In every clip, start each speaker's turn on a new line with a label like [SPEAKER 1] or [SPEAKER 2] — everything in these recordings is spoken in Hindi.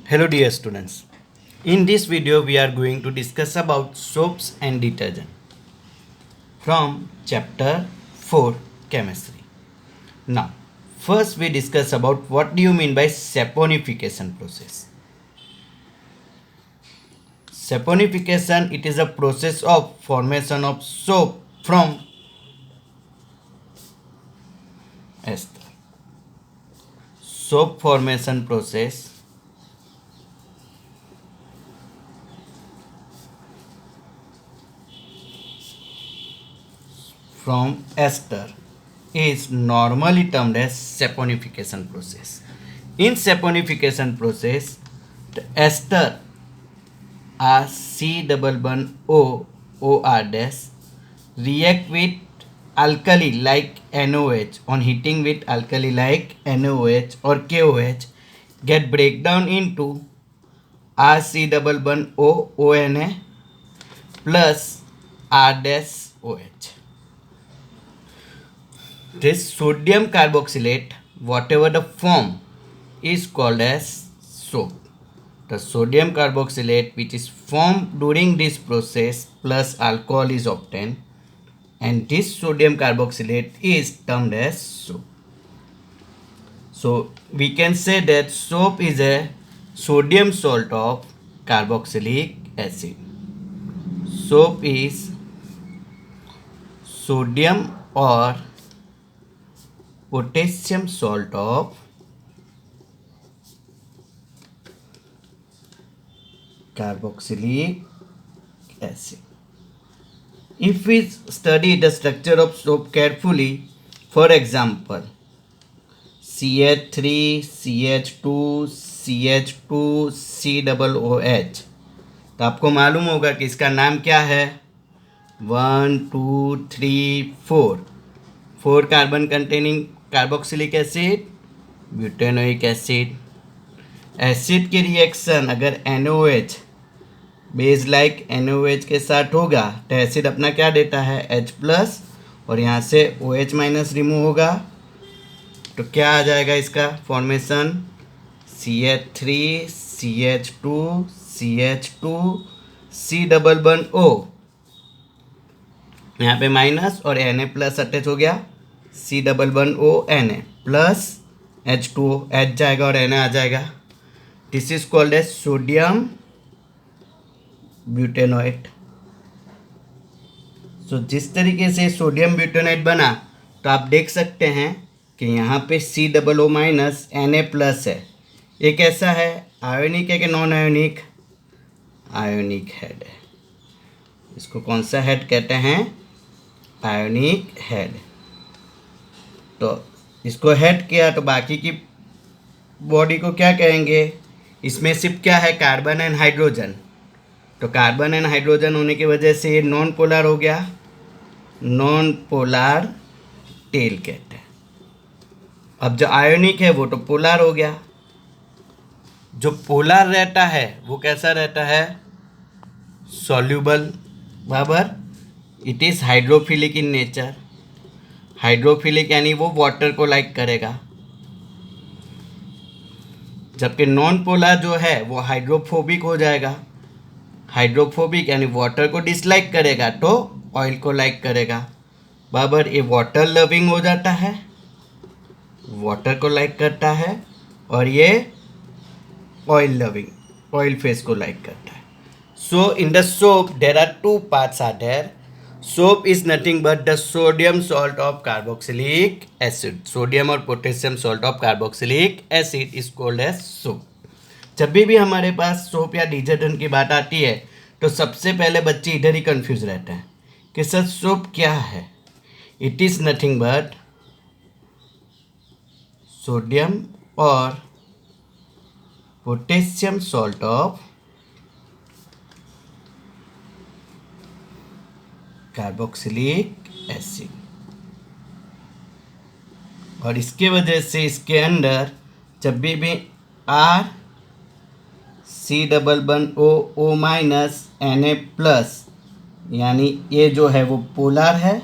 [SPEAKER 1] Hello dear students. In this video we are going to discuss about soaps and detergent from chapter 4 chemistry. Now first we discuss about what do you mean by saponification process. Saponification, it is a process of formation of soap from ester. Soap formation process from ester is normally termed as saponification process. In saponification process, the ester are C double bond O OR dash react with alkali like NOH on heating with alkali like NOH or KOH get breakdown into RC double bond O ONA plus R dash OH. This sodium carboxylate, whatever the form, is called as soap. The sodium carboxylate which is formed during this process plus alcohol is obtained, and this sodium carboxylate is termed as soap. So we can say that soap is a sodium salt of carboxylic acid. Soap is sodium or potassium salt of carboxylic acid. If we study the structure of soap carefully, for example, CH3, CH2, CH2, COOH, तो आपको मालूम होगा कि इसका नाम क्या है 1 2 3 4 carbon containing carboxylic acid butanoic acid. Acid की रिएक्शन अगर NOH बेस लाइक NOH के साथ होगा तो एसिड अपना क्या देता है H प्लस, और यहाँ से OH माइनस रिमूव होगा तो क्या आ जाएगा इसका formation CH3 CH2 CH2 C double bond O, यहाँ पे माइनस और Na प्लस अटैच हो गया C double bond O Na plus H2O, H जाएगा और Na आ जाएगा. This is called as sodium butanoate. So जिस तरीके से सोडियम ब्यूटेनोएट बना तो आप देख सकते हैं कि यहाँ पे C double O minus Na plus है. ये कैसा है, आयोनिक है कि नॉन आयोनिक? आयोनिक हेड है. इसको कौन सा हेड कहते हैं? Ionic head. तो इसको हेड किया तो बाकी की बॉडी को क्या कहेंगे? इसमें सिर्फ क्या है, कार्बन एंड हाइड्रोजन. तो कार्बन एंड हाइड्रोजन होने की वजह से ये नॉन पोलर हो गया, नॉन पोलर टेल कहते हैं. अब जो आयोनिक है वो तो पोलर हो गया. जो पोलर रहता है वो कैसा रहता है? सॉल्यूबल. बराबर. It is hydrophilic in nature. Hydrophilic यानी वो वाटर को लाइक करेगा, जबकि नॉन पोलर जो है वो हाइड्रोफोबिक हो जाएगा. हाइड्रोफोबिक यानी वाटर को डिसलाइक करेगा तो ऑयल को लाइक करेगा. बराबर. ये वाटर लविंग हो जाता है, वाटर को लाइक करता है, और ये ऑयल लविंग, ऑयल फेस को लाइक करता है. So in the soap there are two parts are there. Soap is nothing but the sodium salt of carboxylic acid. Sodium और potassium salt of carboxylic acid is called as soap. जब भी हमारे पास सोप या डिटर्जेंट की बात आती है तो सबसे पहले बच्चे इधर ही कंफ्यूज रहते हैं कि सर सोप क्या है. It is nothing but sodium और potassium salt of carboxylic acid. और इसके वजह से इसके अंदर जब भी R C double bond O minus Na plus, यानी ये जो है वो पोलर है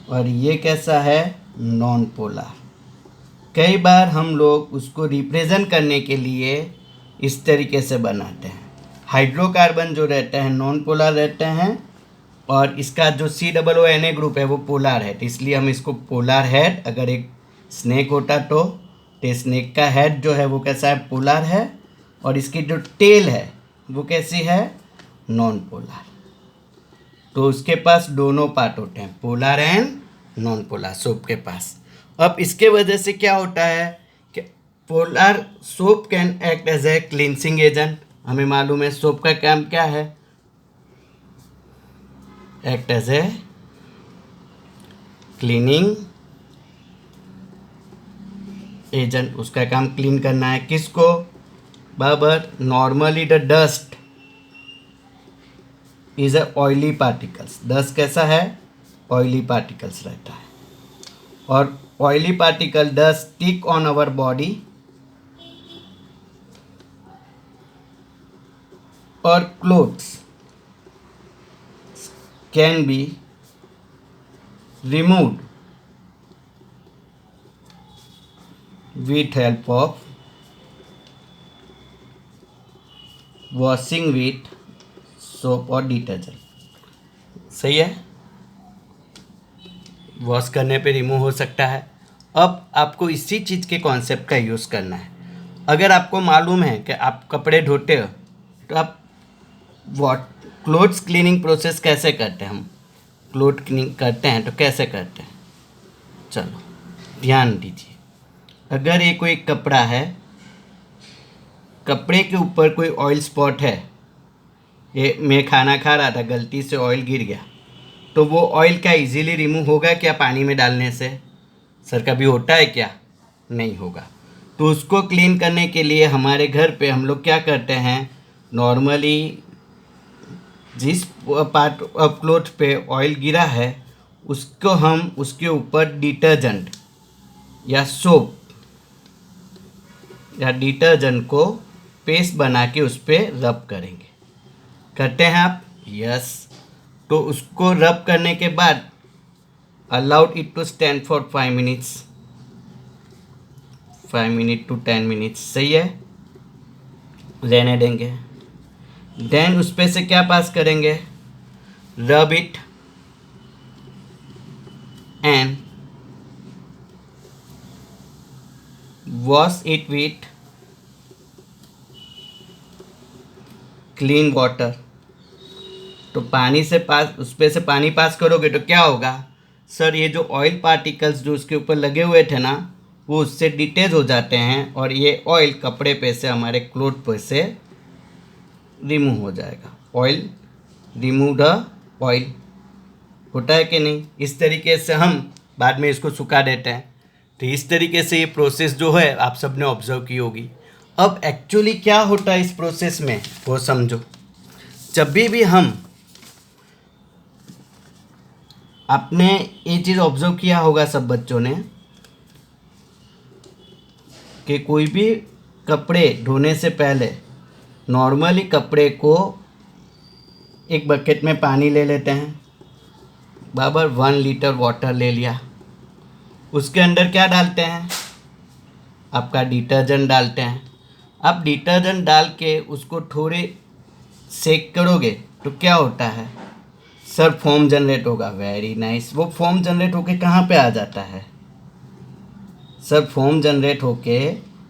[SPEAKER 1] और ये कैसा है, नॉन पोलर. कई बार हम लोग उसको रिप्रेजेंट करने के लिए इस तरीके से बनाते हैं। हाइड्रोकार्बन जो रहते हैं नॉन पोलर रहते हैं और इसका जो COONA ग्रुप है वो पोलर है, तो इसलिए हम इसको पोलर हेड, अगर एक स्नेक होता तो स्नेक का हेड जो है वो कैसा है, पोलर है, और इसकी जो टेल है वो कैसी है, नॉन पोलर। तो उसके पास दोनों पार्ट होते हैं, polar and non polar soap के पास। अब इसके वजह से क्या होता है कि polar soap can act as a cleansing agent. हमें मालूम है सोप का काम क्या है, act as a cleaning agent. उसका काम क्लीन करना है, किसको, बराबर। Normally the dust is a oily particles, dust कैसा है, ऑयली पार्टिकल्स रहता है, और oily particle dust stick on our body और clothes can be removed with help of washing with soap और डिटर्जेंट। सही है, वॉश करने पे रिमूव हो सकता है। अब आपको इसी चीज़ के कॉन्सेप्ट का यूज़ करना है। अगर आपको मालूम है कि आप कपड़े धोते हो तो आप क्लोथ्स क्लीनिंग प्रोसेस कैसे करते हैं, हम क्लोथ क्लीनिंग करते हैं तो कैसे करते हैं, चलो ध्यान दीजिए। अगर ये कोई कपड़ा है, कपड़े के ऊपर कोई ऑयल स्पॉट है, ये मैं खाना खा रहा था, गलती से ऑयल गिर गया, तो वो ऑयल क्या इजीली रिमूव होगा क्या पानी में डालने से, सर कभी होता है क्या, नहीं होगा। तो उसको क्लीन करने के लिए हमारे घर पे हम लोग क्या करते हैं, नॉर्मली जिस पार्ट ऑफ क्लोथ पे ऑयल गिरा है उसको हम उसके ऊपर डिटर्जेंट या सोप या डिटर्जेंट को पेस्ट बना के उस पर रब करेंगे। करते हैं आप, यस। तो उसको रब करने के बाद allowed it to stand for 5 minutes, 5 minute to 10 minutes, सही है, रहने देंगे। देन उस पे से क्या पास करेंगे, rub it and wash it with clean water. तो पानी से पास, उस पे से पानी पास करोगे तो क्या होगा, सर ये जो ऑयल पार्टिकल्स जो उसके ऊपर लगे हुए थे ना वो उससे डिटेच हो जाते हैं और ये ऑयल कपड़े पे से, हमारे क्लोथ पे से रिमूव हो जाएगा। ऑयल रिमूव द ऑयल, होता है कि नहीं। इस तरीके से हम बाद में इसको सुखा देते हैं। तो इस तरीके से ये प्रोसेस जो है आप सब ने ऑब्जर्व की होगी। अब एक्चुअली क्या होता है इस प्रोसेस में वो समझो। जब भी हम, आपने ये चीज़ ऑब्जर्व किया होगा सब बच्चों ने कि कोई भी कपड़े धोने से पहले नॉर्मली कपड़े को एक बकेट में पानी ले लेते हैं, बराबर 1 लीटर वाटर ले लिया, उसके अंदर क्या डालते हैं, आपका डिटर्जेंट डालते हैं। आप डिटर्जेंट डाल के उसको थोड़े सेक करोगे तो क्या होता है, सर फोम जनरेट होगा। Very nice. वो फोम जनरेट होके कहाँ पे आ जाता है, सर फोम जनरेट होके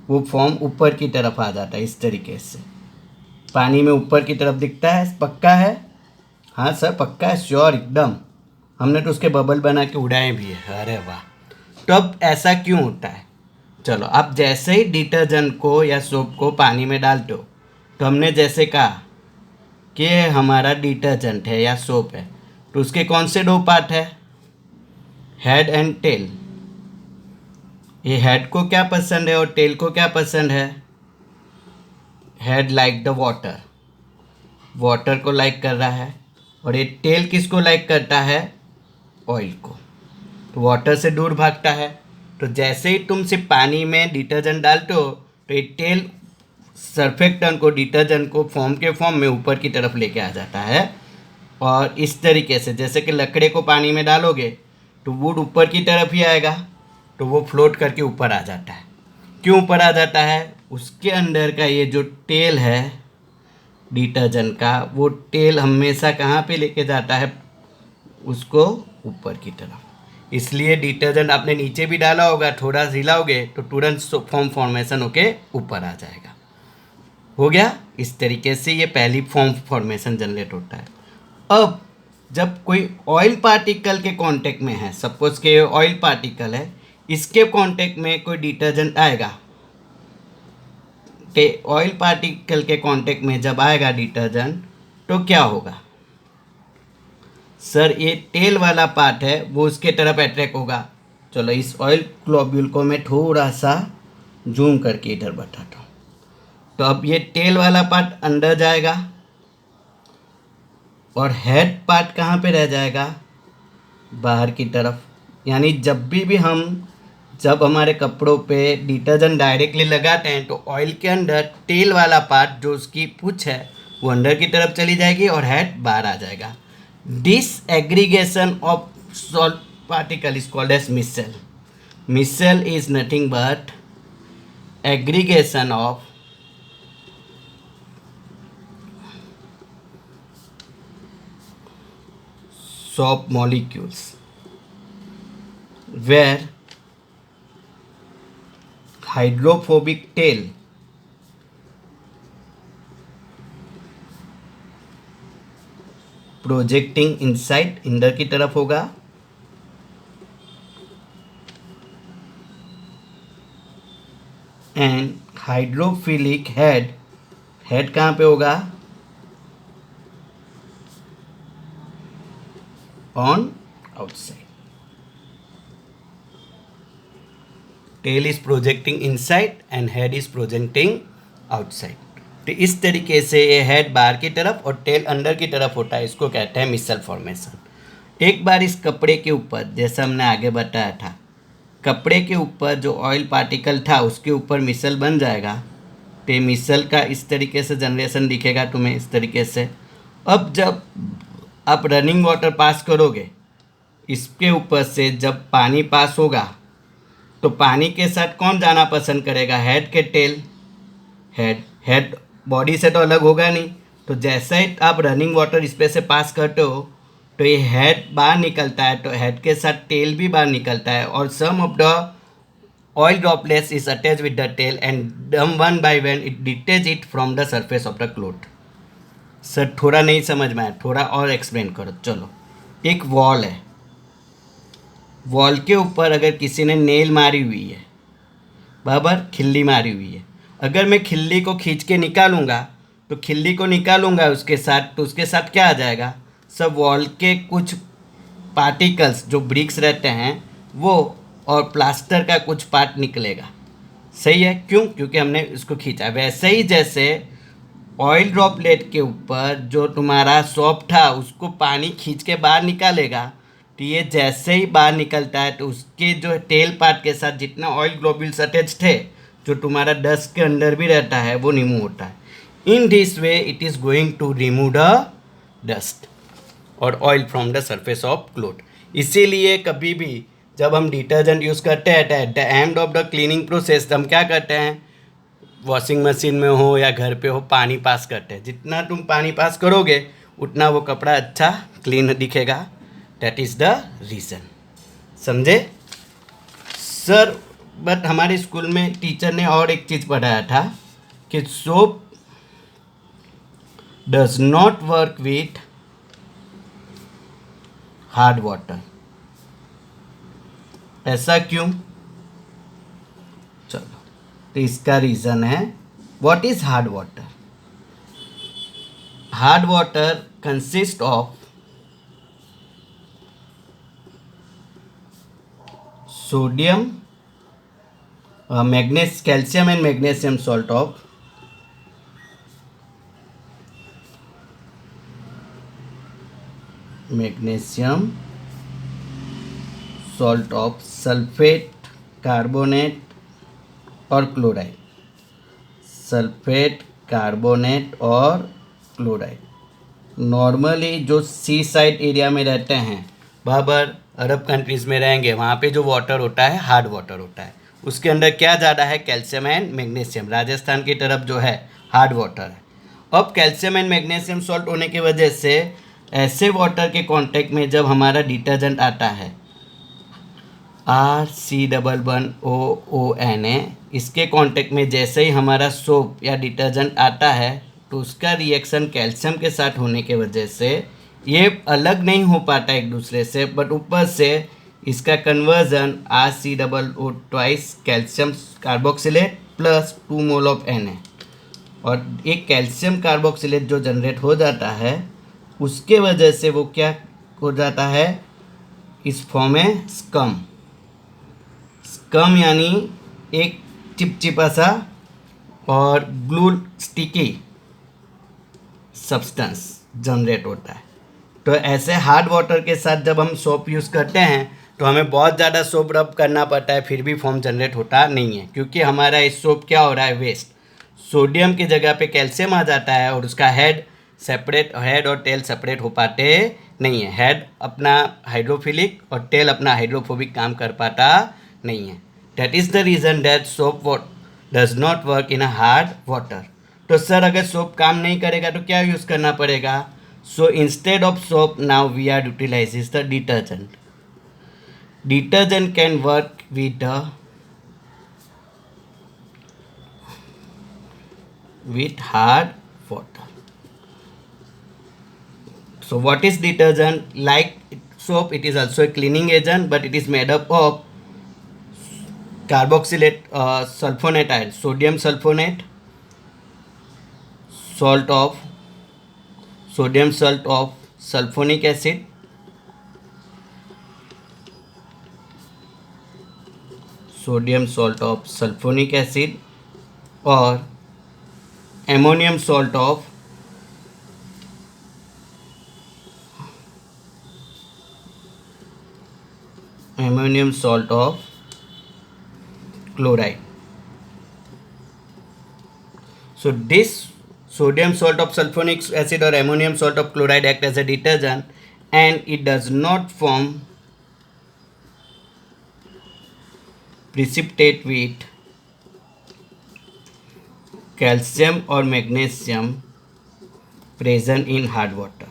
[SPEAKER 1] वो फोम ऊपर की तरफ आ जाता है। इस तरीके से पानी में ऊपर की तरफ दिखता है, पक्का है, हाँ सर पक्का है, श्योर एकदम, हमने तो उसके बबल बना के उड़ाए भी है। अरे वाह। तो अब ऐसा क्यों होता है, चलो आप जैसे ही डिटर्जेंट को या सोप को पानी में डालते हो तो हमने जैसे कहा कि हमारा डिटर्जेंट है या सोप है तो उसके कौन से 2 पार्ट है, हेड एंड टेल। ये हेड को क्या पसंद है और टेल को क्या पसंद है, head like the water, water को लाइक कर रहा है, और ये टेल किसको लाइक करता है, ऑयल को, तो वाटर से दूर भागता है। तो जैसे ही तुम सिर्फ पानी में डिटर्जेंट डालते हो तो ये टेल सर्फेक्टेंट को, डिटर्जेंट को फॉर्म के फॉर्म में ऊपर की तरफ लेके आ जाता है। और इस तरीके से जैसे कि लकड़े को पानी में डालोगे तो वुड ऊपर की तरफ ही आएगा, तो वो फ्लोट करके ऊपर आ जाता है। क्यों ऊपर आ जाता है, उसके अंदर का ये जो टेल है डिटर्जेंट का, वो टेल हमेशा कहाँ पे लेके जाता है, उसको ऊपर की तरफ। इसलिए डिटर्जेंट आपने नीचे भी डाला होगा, थोड़ा हिलाओगे तो तुरंत फॉर्म फॉर्मेशन होके ऊपर आ जाएगा। हो गया। इस तरीके से ये पहली फॉर्म फॉर्मेशन जनरेट होता है। अब जब कोई ऑयल पार्टिकल के कांटेक्ट में है, सपोज के ऑयल पार्टिकल है, इसके कांटेक्ट में कोई डिटर्जेंट आएगा, ऑयल पार्टिकल के कांटेक्ट में जब आएगा डिटर्जेंट तो क्या होगा सर, ये टेल वाला पार्ट है वो उसके तरफ अट्रैक्ट होगा। चलो इस ऑयल ग्लोब्यूल को मैं थोड़ा सा जूम करके इधर बताता हूँ। तो अब ये टेल वाला पार्ट अंदर जाएगा और हेड पार्ट कहाँ पे रह जाएगा, बाहर की तरफ। यानी जब हमारे कपड़ों पे डिटर्जेंट डायरेक्टली लगाते हैं तो ऑयल के अंदर टेल वाला पार्ट जो उसकी पूंछ है वो अंदर की तरफ चली जाएगी और हेड बाहर आ जाएगा। This aggregation of salt particle is called as micelle. Micelle is nothing but aggregation of soap molecules where hydrophobic tail projecting inside अंदर की तरफ होगा एंड हाइड्रोफिलिक हेड कहाँ पे होगा, on outside. Tail is projecting inside and head is projecting outside. तो इस तरीके से ये हेड बाहर की तरफ और टेल अंदर की तरफ होता है, इसको कहते हैं मिसल फॉर्मेशन। एक बार इस कपड़े के ऊपर, जैसा हमने आगे बताया था, कपड़े के ऊपर जो ऑयल पार्टिकल था उसके ऊपर मिसल बन जाएगा तो ये मिसल का इस तरीके से जनरेशन दिखेगा तुम्हें इस तरीके से। अब जब आप रनिंग वाटर पास करोगे, इसके ऊपर से जब पानी पास होगा तो पानी के साथ कौन जाना पसंद करेगा, हेड के टेल। हेड बॉडी से तो अलग होगा नहीं, तो जैसा ही आप रनिंग वाटर इस पे से पास करते हो तो ये हेड बाहर निकलता है, तो हेड के साथ टेल भी बाहर निकलता है और some of the oil droplets is attach with the tail and one by one it detach it from the surface of the cloth. Sir थोड़ा नहीं समझ में आया, थोड़ा और एक्सप्लेन करो। चलो, एक वॉल है, वॉल के ऊपर अगर किसी ने नेल मारी हुई है, बराबर, खिल्ली मारी हुई है, अगर मैं खिल्ली को खींच के निकालूंगा तो खिल्ली को निकालूंगा उसके साथ, तो उसके साथ क्या आ जाएगा, सब वॉल के कुछ पार्टिकल्स जो ब्रिक्स रहते हैं वो, और प्लास्टर का कुछ पार्ट निकलेगा। सही है, क्यों, क्योंकि हमने उसको खींचा। वैसे ही जैसे ऑयल ड्रॉपलेट के ऊपर जो तुम्हारा सोप था उसको पानी खींच के बाहर निकालेगा, तो ये जैसे ही बाहर निकलता है तो उसके जो टेल पार्ट के साथ जितना ऑयल ग्लोब्यूल्स अटैच थे, जो तुम्हारा डस्ट के अंदर भी रहता है, वो रिमूव होता है। In this way it is going to remove the dust और oil from the surface of cloth. इसीलिए कभी भी जब हम डिटर्जेंट यूज़ करते हैं at the end of the cleaning process, हम क्या करते हैं, वॉशिंग मशीन में हो या घर पे हो, पानी पास करते हैं। जितना तुम पानी पास करोगे उतना वो कपड़ा अच्छा क्लीन दिखेगा। That is the reason. समझे सर? बट हमारे स्कूल में टीचर ने और एक चीज़ पढ़ाया था कि soap does not work with hard water. ऐसा क्यों? चलो, तो इसका रीज़न है, what is hard water? Hard water consist of sodium, calcium and magnesium salt of sulphate, carbonate और क्लोराइड। सल्फेट, कार्बोनेट और क्लोराइड नॉर्मली जो सी साइड एरिया में रहते हैं, बराबर, अरब कंट्रीज़ में रहेंगे, वहाँ पे जो वाटर होता है हार्ड वाटर होता है, उसके अंदर क्या ज़्यादा है, कैल्शियम एंड मैग्नीशियम। राजस्थान की तरफ जो है हार्ड वाटर है। अब कैल्शियम एंड मैग्नीशियम सॉल्ट होने की वजह से ऐसे वाटर के कांटेक्ट में जब हमारा डिटर्जेंट आता है RC11OONA, इसके कांटेक्ट में जैसे ही हमारा सोप या डिटर्जेंट आता है तो उसका रिएक्शन कैल्शियम के साथ होने के वजह से ये अलग नहीं हो पाता एक दूसरे से, बट ऊपर से इसका conversion RCOO twice calcium carboxylate plus 2 mole of Na, और एक कैल्शियम कार्बोक्सिलेट जो जनरेट हो जाता है उसके वजह से वो क्या हो जाता है, इस फॉर्म में स्कम। स्कम यानी एक चिपचिपा सा और ग्लू स्टिकी सब्सटेंस जनरेट होता है। तो ऐसे हार्ड वाटर के साथ जब हम सोप यूज़ करते हैं तो हमें बहुत ज़्यादा सोप रब करना पड़ता है, फिर भी फॉर्म जनरेट होता नहीं है, क्योंकि हमारा इस सोप क्या हो रहा है, वेस्ट। सोडियम की जगह पे कैल्शियम आ जाता है और उसका हेड और टेल सेपरेट हो पाते नहीं है। हेड अपना हाइड्रोफिलिक और टेल अपना हाइड्रोफोबिक काम कर पाता नहीं है। That is the reason that soap does not work in a hard water. तो सर अगर सोप काम नहीं करेगा तो क्या यूज़ करना पड़ेगा? So instead of soap now we are utilizes the detergent. Detergent can work with hard water. So what is detergent? Like soap, it is also a cleaning agent, but it is made up of carboxylate sulfonate ion, sodium sulfonate, sodium salt of sulfonic acid, sodium salt of sulfonic acid, or ammonium salt of chloride. So this sodium salt of sulfonic acid or ammonium salt of chloride act as a detergent, and it does not form precipitate with calcium or magnesium present in hard water.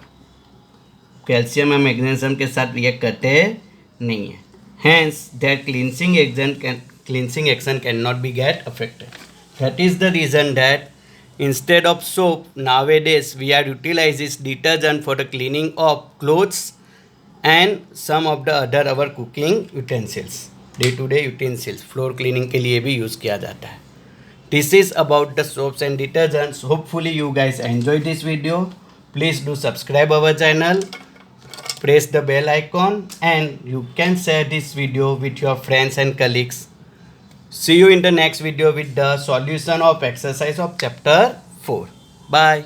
[SPEAKER 1] Calcium या मैग्नीशियम के साथ रिएक्ट करते नहीं है, hence that cleansing action cannot be get affected. That is the reason that instead of soap nowadays we are utilizing detergent for the cleaning of clothes and some of the other our cooking utensils, day to day utensils, floor cleaning के लिए भी यूज़ किया जाता है. This is about the soaps and detergents. Hopefully you guys enjoyed this video. Please do subscribe our channel, press the bell icon, and you can share this video with your friends and colleagues. See you in the next video with the solution of exercise of chapter 4. Bye.